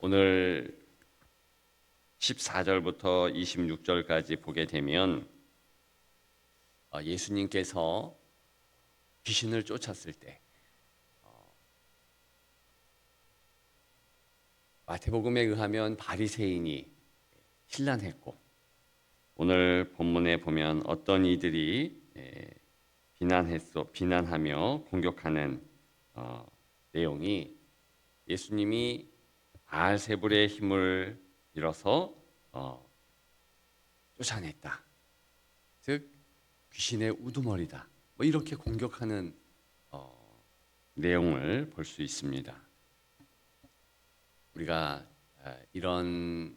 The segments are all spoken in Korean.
오늘 14절부터 26절까지 보게 되면 예수님께서 귀신을 쫓았을 때 마태복음에 의하면 바리새인이 신란했고, 오늘 본문에 보면 어떤 이들이 비난하며 공격하는 내용이, 예수님이 바알세불의 힘을 빌어서 쫓아냈다, 즉 귀신의 우두머리다, 이렇게 공격하는 내용을 볼 수 있습니다. 우리가 이런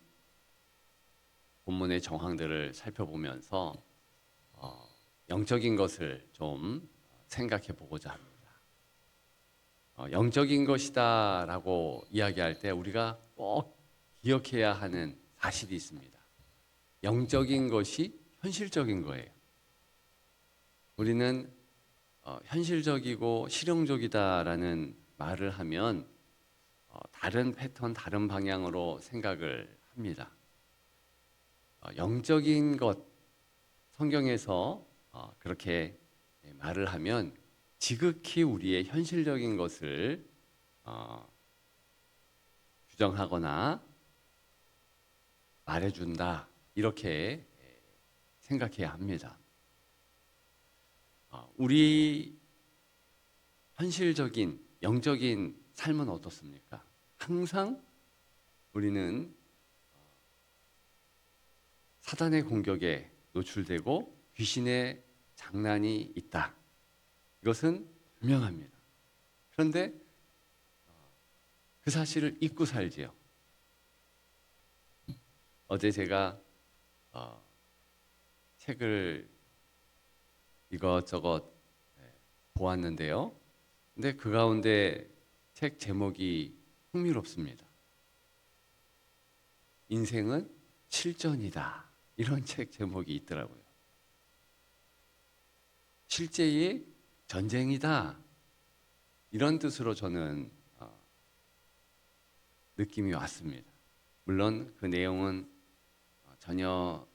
본문의 정황들을 살펴보면서 영적인 것을 좀 생각해 보고자 합니다. 영적인 것이다라고 이야기할 때 우리가 꼭 기억해야 하는 사실이 있습니다. 영적인 것이 현실적인 거예요. 우리는 현실적이고 실용적이다라는 말을 하면 다른 패턴, 다른 방향으로 생각을 합니다. 영적인 것, 성경에서 그렇게 말을 하면 지극히 우리의 현실적인 것을 규정하거나 말해준다, 이렇게 생각해야 합니다. 우리 현실적인 영적인 삶은 어떻습니까? 항상 우리는 사단의 공격에 노출되고 귀신의 장난이 있다, 이것은 분명합니다. 그런데 그 사실을 잊고 살지요. 어제 제가 책을 이것저것 보았는데요. 근데 그 가운데 책 제목이 흥미롭습니다. 인생은 실전이다, 이런 책 제목이 있더라고요. 실제의 전쟁이다, 이런 뜻으로 저는 느낌이 왔습니다. 물론 그 내용은 전혀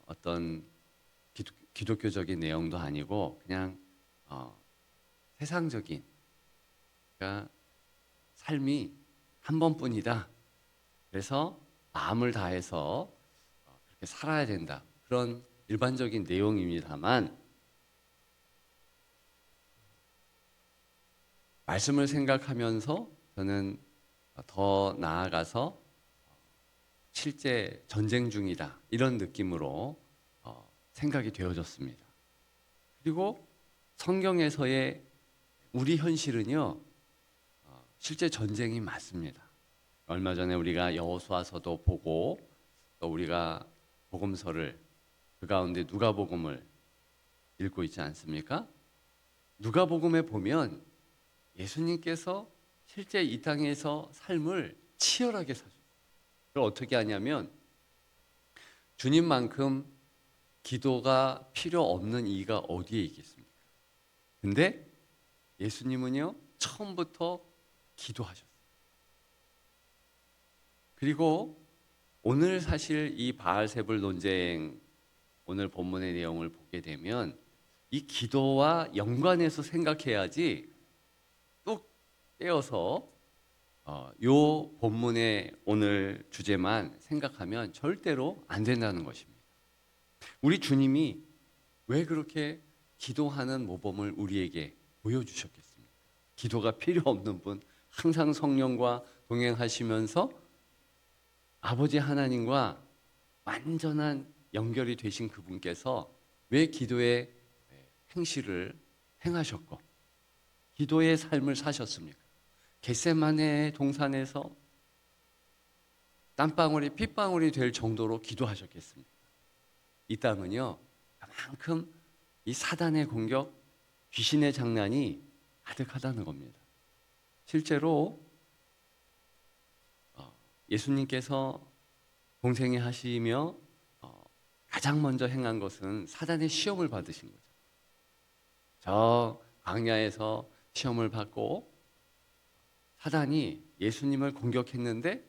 어떤 기독교적인 내용도 아니고 그냥 세상적인, 그러니까 삶이 한 번뿐이다, 그래서 마음을 다해서 그렇게 살아야 된다, 그런 일반적인 내용입니다만, 말씀을 생각하면서 저는 더 나아가서 실제 전쟁 중이다, 이런 느낌으로 생각이 되어졌습니다. 그리고 성경에서의 우리 현실은요, 실제 전쟁이 맞습니다. 얼마 전에 우리가 여호수아서도 보고, 또 우리가 복음서를, 그 가운데 누가복음을 읽고 있지 않습니까? 누가복음에 보면 예수님께서 실제 이 땅에서 삶을 치열하게 사셨어요. 그걸 어떻게 하냐면, 주님만큼 기도가 필요 없는 이가 어디에 있겠습니까? 근데 예수님은요, 처음부터 기도하셨어요. 그리고 오늘 사실 이 바알세불 논쟁, 오늘 본문의 내용을 보게 되면 이 기도와 연관해서 생각해야지, 또 떼어서 요 본문의 오늘 주제만 생각하면 절대로 안 된다는 것입니다. 우리 주님이 왜 그렇게 기도하는 모범을 우리에게 보여주셨겠습니까? 기도가 필요 없는 분, 항상 성령과 동행하시면서 아버지 하나님과 완전한 연결이 되신 그분께서 왜 기도의 행실을 행하셨고 기도의 삶을 사셨습니까? 겟세마네 동산에서 땀방울이 핏방울이 될 정도로 기도하셨겠습니까? 이 땅은요, 그만큼 이 사단의 공격, 귀신의 장난이 가득하다는 겁니다. 실제로 예수님께서 공생애 하시며 가장 먼저 행한 것은 사단의 시험을 받으신 거죠. 저 광야에서 시험을 받고 사단이 예수님을 공격했는데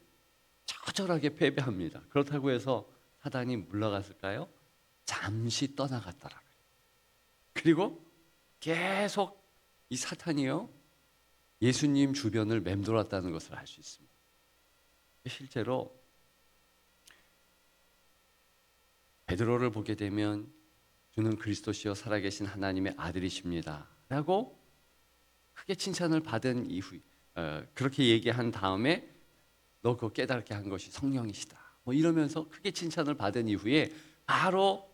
처절하게 패배합니다. 그렇다고 해서 사단이 물러갔을까요? 잠시 떠나갔더라고요. 그리고 계속 이 사탄이요 예수님 주변을 맴돌았다는 것을 알 수 있습니다. 실제로 베드로를 보게 되면 주는 그리스도시요 살아계신 하나님의 아들이십니다 라고 크게 칭찬을 받은 이후 그렇게 얘기한 다음에 너 그거 깨닫게 한 것이 성령이시다 뭐 이러면서 크게 칭찬을 받은 이후에 바로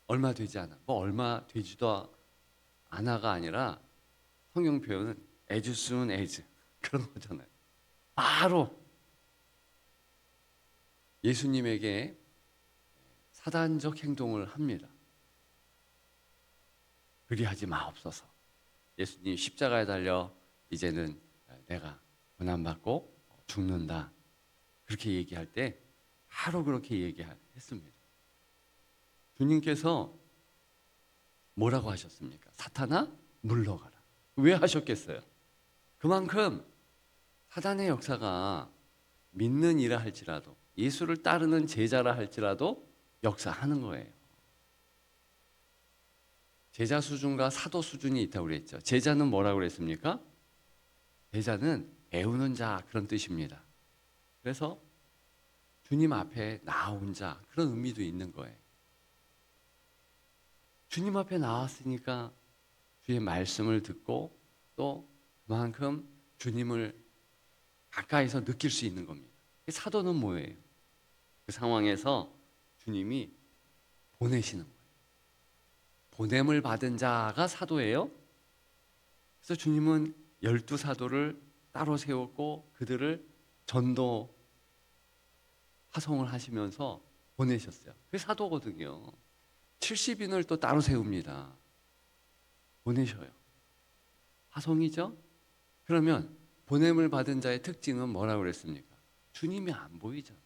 얼마 되지 않아 얼마 되지도 않아가 아니라 성경 표현은 as soon as 그런 거잖아요. 바로 예수님에게 사단적 행동을 합니다. 그리하지 마옵소서. 예수님 십자가에 달려 이제는 내가 고난받고 죽는다. 그렇게 얘기할 때 바로 그렇게 얘기했습니다. 주님께서 뭐라고 하셨습니까? 사탄아 물러가라. 왜 하셨겠어요? 그만큼 사단의 역사가 믿는 이라 할지라도 예수를 따르는 제자라 할지라도 역사하는 거예요. 제자 수준과 사도 수준이 있다고 그랬죠. 제자는 뭐라고 그랬습니까? 제자는 배우는 자 그런 뜻입니다. 그래서 주님 앞에 나온 자 그런 의미도 있는 거예요. 주님 앞에 나왔으니까 주의 말씀을 듣고 또 그만큼 주님을 가까이서 느낄 수 있는 겁니다. 사도는 뭐예요? 그 상황에서 주님이 보내시는 거예요. 보냄을 받은 자가 사도예요. 그래서 주님은 12사도를 따로 세웠고 그들을 전도 파송을 하시면서 보내셨어요. 그게 사도거든요. 70인을 또 따로 세웁니다. 보내셔요. 파송이죠? 그러면 보냄을 받은 자의 특징은 뭐라고 그랬습니까? 주님이 안 보이잖아요.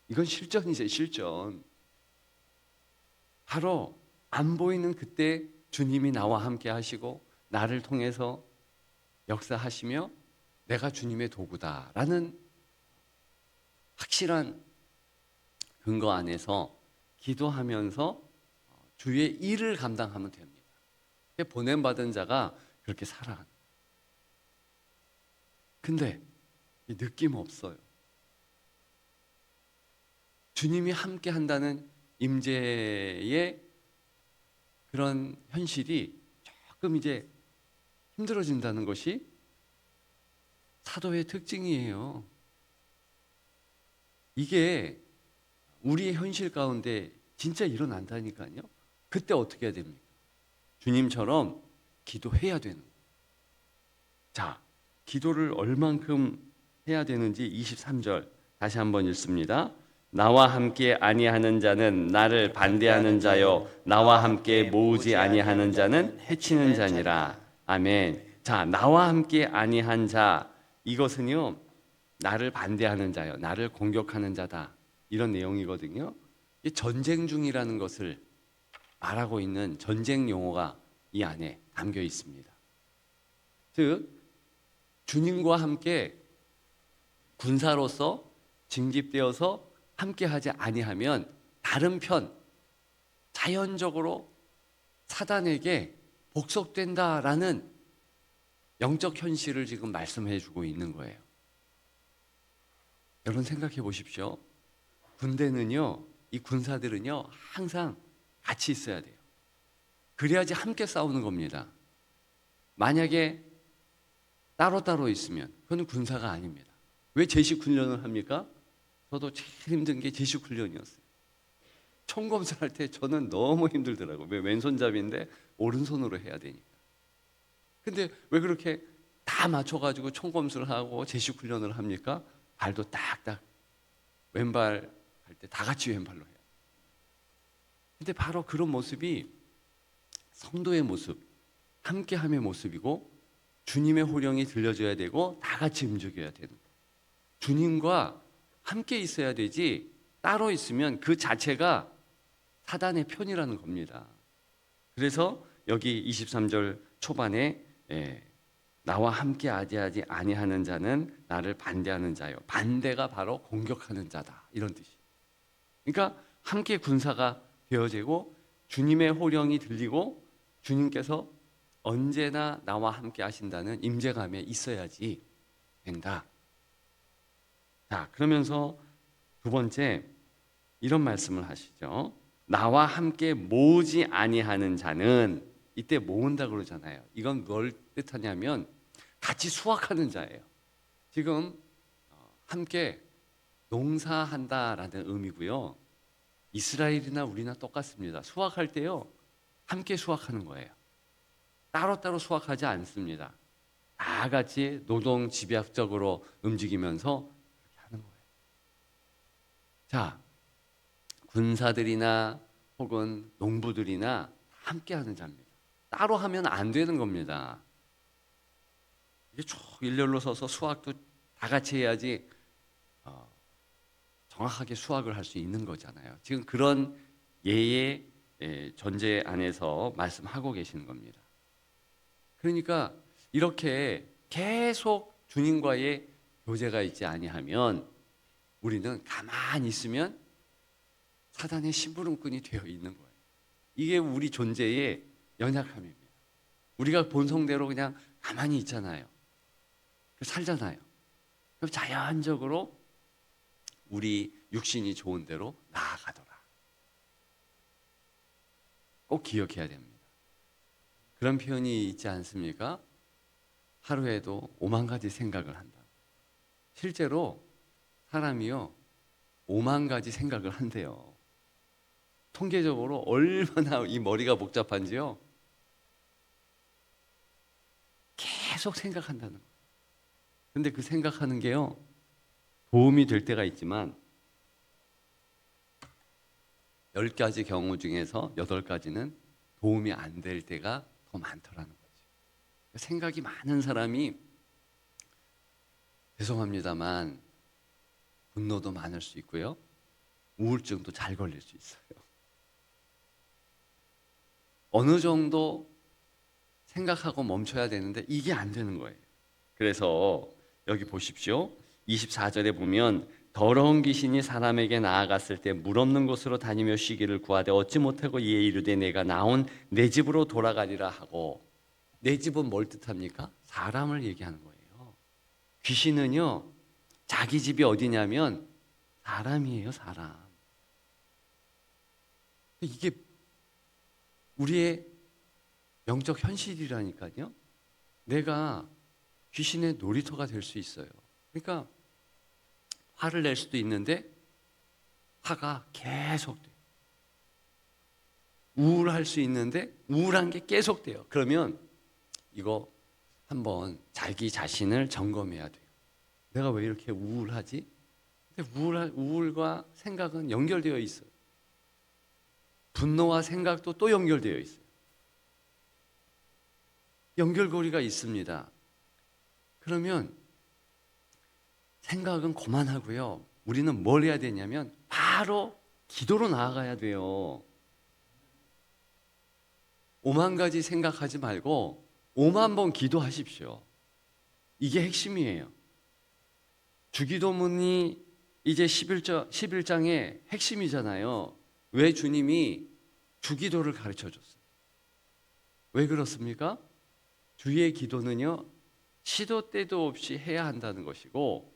이건 실전이죠, 실전. 바로 안 보이는 그때 주님이 나와 함께 하시고 나를 통해서 역사하시며 내가 주님의 도구다라는 확실한 근거 안에서 기도하면서 주의 일을 감당하면 됩니다. 보냄받은 자가 그렇게 살아가는 거예요. 근데 느낌 없어요. 주님이 함께 한다는 임재의 그런 현실이 조금 이제 힘들어진다는 것이 사도의 특징이에요. 이게 우리의 현실 가운데 진짜 일어난다니까요. 그때 어떻게 해야 됩니까? 주님처럼 기도해야 되는 거예요. 자, 기도를 얼만큼 해야 되는지 23절 다시 한번 읽습니다. 나와 함께 아니하는 자는 나를 반대하는 자요 나와 함께 모으지 아니하는 자는 해치는 자니라. 아멘. 자, 나와 함께 아니한 자 이것은요 나를 반대하는 자요 나를 공격하는 자다 이런 내용이거든요. 전쟁 중이라는 것을 말하고 있는 전쟁 용어가 이 안에 담겨 있습니다. 즉 주님과 함께 군사로서 징집되어서 함께하지 아니하면 다른 편 자연적으로 사단에게 복속된다라는 영적 현실을 지금 말씀해 주고 있는 거예요. 여러분 생각해 보십시오. 군대는요, 이 군사들은요 항상 같이 있어야 돼요. 그래야지 함께 싸우는 겁니다. 만약에 따로따로 있으면 그건 군사가 아닙니다. 왜 제식 훈련을 합니까? 저도 제일 힘든 게 제식 훈련이었어요. 총검술 할 때 저는 너무 힘들더라고요. 왜 왼손잡이인데 오른손으로 해야 되니까. 근데 왜 그렇게 다 맞춰가지고 총검술을 하고 제식 훈련을 합니까? 발도 딱딱 왼발 할 때 다 같이 왼발로 해요. 근데 바로 그런 모습이 성도의 모습, 함께함의 모습이고 주님의 호령이 들려줘야 되고 다 같이 움직여야 되는 거예요. 주님과 함께 있어야 되지 따로 있으면 그 자체가 사단의 편이라는 겁니다. 그래서 여기 23절 초반에 나와 함께 하지 아니하는 자는 나를 반대하는 자요. 반대가 바로 공격하는 자다. 이런 뜻이. 그러니까 함께 군사가 되어지고 주님의 호령이 들리고 주님께서 언제나 나와 함께 하신다는 임재감에 있어야지 된다. 자, 그러면서 두 번째 이런 말씀을 하시죠. 나와 함께 모으지 아니하는 자는, 이때 모은다 그러잖아요. 이건 뭘 뜻하냐면 같이 수확하는 자예요. 지금 함께 농사한다라는 의미고요. 이스라엘이나 우리나 똑같습니다. 수확할 때요, 함께 수확하는 거예요. 따로따로 수확하지 않습니다. 다 같이 노동 집약적으로 움직이면서 그렇게 하는 거예요. 자, 군사들이나 혹은 농부들이나 함께 하는 자입니다. 따로 하면 안 되는 겁니다. 이게 쭉 일렬로 서서 수확도 다 같이 해야지 정확하게 수확을 할 수 있는 거잖아요. 지금 그런 예의 전제 안에서 말씀하고 계시는 겁니다. 그러니까 이렇게 계속 주님과의 교제가 있지 아니하면 우리는 가만히 있으면 사단의 심부름꾼이 되어 있는 거예요. 이게 우리 존재의 연약함입니다. 우리가 본성대로 그냥 가만히 있잖아요. 살잖아요. 그럼 자연적으로 우리 육신이 좋은 대로 나아가더라. 꼭 기억해야 됩니다. 그런 표현이 있지 않습니까? 하루에도 5만 가지 생각을 한다. 실제로 사람이요 5만 가지 생각을 한대요. 통계적으로 얼마나 이 머리가 복잡한지요. 계속 생각한다는 거예요. 근데 그 생각하는 게요 도움이 될 때가 있지만 10가지 경우 중에서 8가지는 도움이 안 될 때가 더 많더라는 거죠. 생각이 많은 사람이 죄송합니다만 분노도 많을 수 있고요. 우울증도 잘 걸릴 수 있어요. 어느 정도 생각하고 멈춰야 되는데 이게 안 되는 거예요. 그래서 여기 보십시오. 24절에 보면 더러운 귀신이 사람에게 나아갔을 때 물 없는 곳으로 다니며 쉬기를 구하되 얻지 못하고 이에 이르되 내가 나온 내 집으로 돌아가리라 하고, 내 집은 뭘 뜻합니까? 사람을 얘기하는 거예요. 귀신은요 자기 집이 어디냐면 사람이에요. 사람. 이게 우리의 영적 현실이라니까요. 내가 귀신의 놀이터가 될 수 있어요. 그러니까 화를 낼 수도 있는데 화가 계속돼요. 우울할 수 있는데 우울한 게 계속돼요. 그러면 이거 한번 자기 자신을 점검해야 돼요. 내가 왜 이렇게 우울하지? 근데 우울과 생각은 연결되어 있어요. 분노와 생각도 또 연결되어 있어요. 연결고리가 있습니다. 그러면 생각은 그만하고요. 우리는 뭘 해야 되냐면 바로 기도로 나아가야 돼요. 5만 가지 생각하지 말고 5만 번 기도하십시오. 이게 핵심이에요. 주기도문이 이제 11장의 핵심이잖아요. 왜 주님이 주기도를 가르쳐 줬어요? 왜 그렇습니까? 주의 기도는요 시도 때도 없이 해야 한다는 것이고,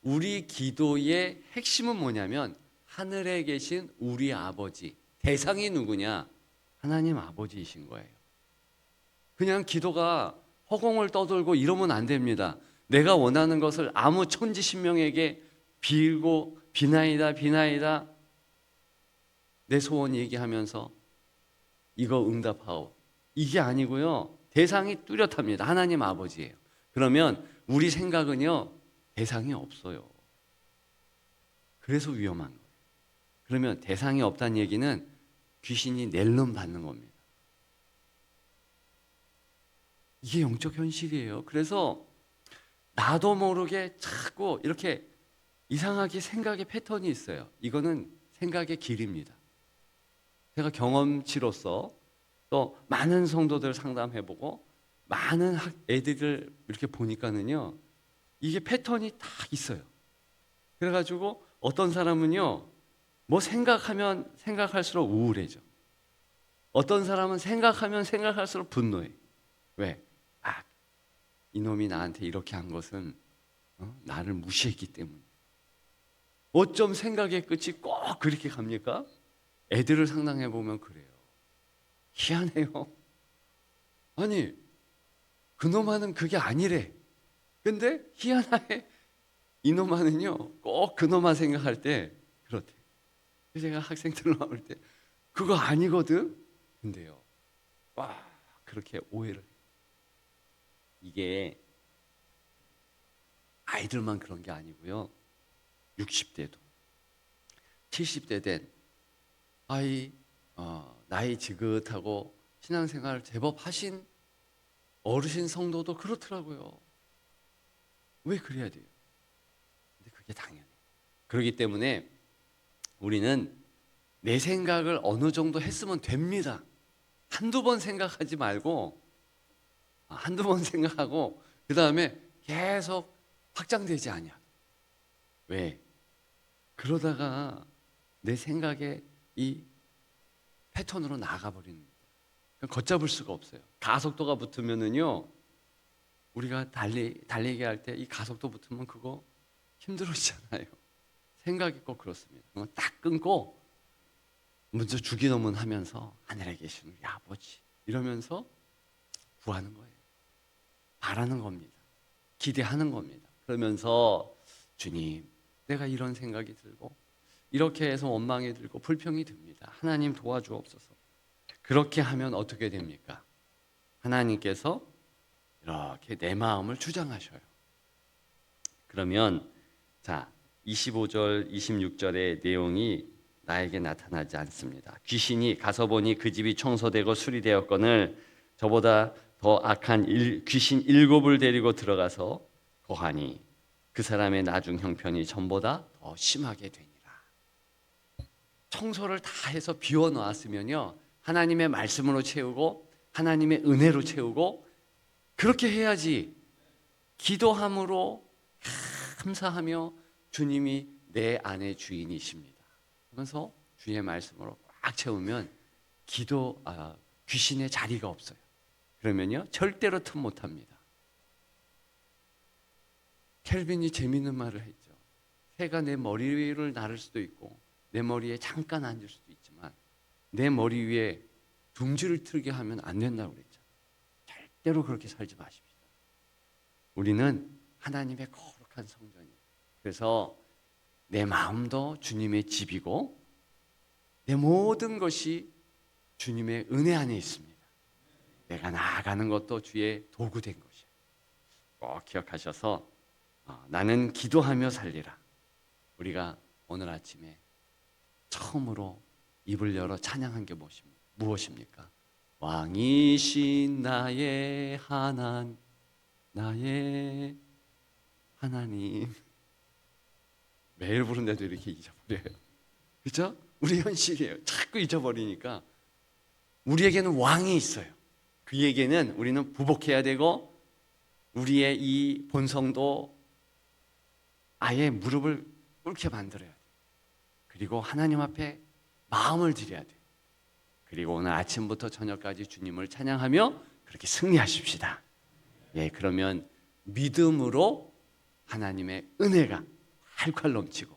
우리 기도의 핵심은 뭐냐면 하늘에 계신 우리 아버지, 대상이 누구냐? 하나님 아버지이신 거예요. 그냥 기도가 허공을 떠돌고 이러면 안 됩니다. 내가 원하는 것을 아무 천지신명에게 빌고 비나이다 내 소원 얘기하면서 이거 응답하오, 이게 아니고요. 대상이 뚜렷합니다. 하나님 아버지예요. 그러면 우리 생각은요 대상이 없어요. 그래서 위험한 거예요. 그러면 대상이 없다는 얘기는 귀신이 낼름 받는 겁니다. 이게 영적 현실이에요. 그래서 나도 모르게 자꾸 이렇게 이상하게 생각의 패턴이 있어요. 이거는 생각의 길입니다. 제가 경험치로서 또 많은 성도들 상담해보고 많은 애들을 이렇게 보니까는요, 이게 패턴이 다 있어요. 그래가지고 어떤 사람은요, 뭐 생각하면 생각할수록 우울해져. 어떤 사람은 생각하면 생각할수록 분노해. 왜? 아, 이놈이 나한테 이렇게 한 것은 나를 무시했기 때문에. 어쩜 생각의 끝이 꼭 그렇게 갑니까? 애들을 상담해 보면 그래요. 희한해요. 아니, 그놈아는 그게 아니래. 근데 희한하게 이놈아는요, 꼭 그놈아 생각할 때 그렇대. 제가 학생들 나올 때 그거 아니거든. 근데요, 와, 그렇게 오해를. 이게 아이들만 그런 게 아니고요. 60대도 70대 된 아이, 나이 지긋하고 신앙생활 제법 하신 어르신 성도도 그렇더라고요. 왜 그래야 돼요? 근데 그게 당연해요. 그렇기 때문에 우리는 내 생각을 어느 정도 했으면 됩니다. 한두 번 생각하지 말고, 한두 번 생각하고 그 다음에 계속 확장되지 않냐. 왜? 그러다가 내 생각에 이 패턴으로 나가버리는 거예요. 걷잡을 수가 없어요. 가속도가 붙으면은요, 우리가 달리기 할 때 이 가속도 붙으면 그거 힘들어지잖아요. 생각이 꼭 그렇습니다. 그건 딱 끊고 먼저 주기도문 하면서 하늘에 계신 우리 아버지 이러면서 구하는 거예요. 바라는 겁니다. 기대하는 겁니다. 그러면서 주님, 내가 이런 생각이 들고 이렇게 해서 원망이 들고 불평이 듭니다. 하나님 도와주옵소서. 그렇게 하면 어떻게 됩니까? 하나님께서 이렇게 내 마음을 주장하셔요. 그러면 자, 25절, 26절의 내용이 나에게 나타나지 않습니다. 귀신이 가서 보니 그 집이 청소되고 수리되었거늘 저보다 더 악한 귀신 7을 데리고 들어가서 거하니 그 사람의 나중 형편이 전보다 더 심하게 되니라. 청소를 다 해서 비워 놓았으면요, 하나님의 말씀으로 채우고 하나님의 은혜로 채우고 그렇게 해야지. 기도함으로 감사하며 주님이 내 안의 주인이십니다. 그러면서 주의 말씀으로 꽉 채우면 귀신의 자리가 없어요. 그러면요, 절대로 틈 못합니다. 켈빈이 재밌는 말을 했죠. 새가 내 머리 위를 나를 수도 있고 내 머리에 잠깐 앉을 수도 있지만 내 머리 위에 둥지를 틀게 하면 안 된다고 그랬죠. 절대로 그렇게 살지 마십시오. 우리는 하나님의 거룩한 성전이에요. 그래서 내 마음도 주님의 집이고 내 모든 것이 주님의 은혜 안에 있습니다. 내가 나아가는 것도 주의 도구 된 것이에요. 꼭 기억하셔서 나는 기도하며 살리라. 우리가 오늘 아침에 처음으로 입을 열어 찬양한 게 무엇입니까? 왕이신 나의 하나님. 매일 부른데도 이렇게 잊어버려요. 그렇죠? 우리 현실이에요. 자꾸 잊어버리니까. 우리에게는 왕이 있어요. 그에게는 우리는 부복해야 되고 우리의 이 본성도 아예 무릎을 꿇게 만들어야 돼요. 그리고 하나님 앞에 마음을 드려야 돼요. 그리고 오늘 아침부터 저녁까지 주님을 찬양하며 그렇게 승리하십시다. 예, 그러면 믿음으로 하나님의 은혜가 활활 넘치고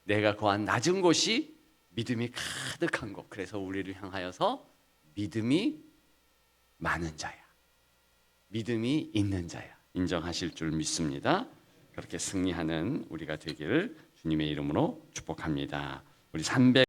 내가 거한 낮은 곳이 믿음이 가득한 곳. 그래서 우리를 향하여서 믿음이 많은 자야, 믿음이 있는 자야 인정하실 줄 믿습니다. 그렇게 승리하는 우리가 되기를 주님의 이름으로 축복합니다. 우리 300